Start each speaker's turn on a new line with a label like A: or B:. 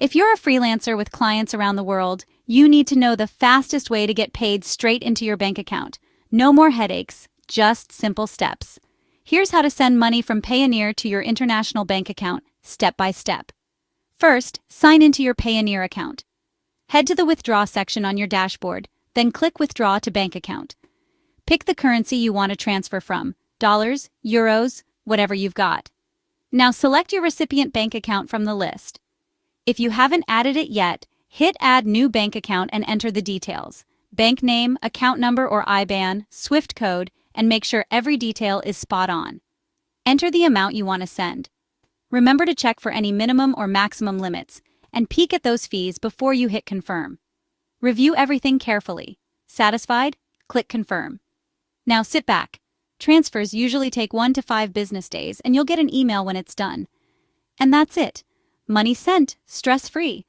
A: If you're a freelancer with clients around the world, you need to know the fastest way to get paid straight into your bank account. No more headaches, just simple steps. Here's how to send money from Payoneer to your international bank account, step by step. First, sign into your Payoneer account. Head to the Withdraw section on your dashboard, then click Withdraw to Bank Account. Pick the currency you want to transfer from, dollars, euros, whatever you've got. Now select your recipient bank account from the list. If you haven't added it yet, hit Add New Bank Account and enter the details: bank name, account number or IBAN, SWIFT code, and make sure every detail is spot on. Enter the amount you want to send. Remember to check for any minimum or maximum limits, and peek at those fees before you hit Confirm. Review everything carefully. Satisfied? Click Confirm. Now sit back. Transfers usually take 1 to 5 business days, and you'll get an email when it's done. And that's it. Money sent, stress-free.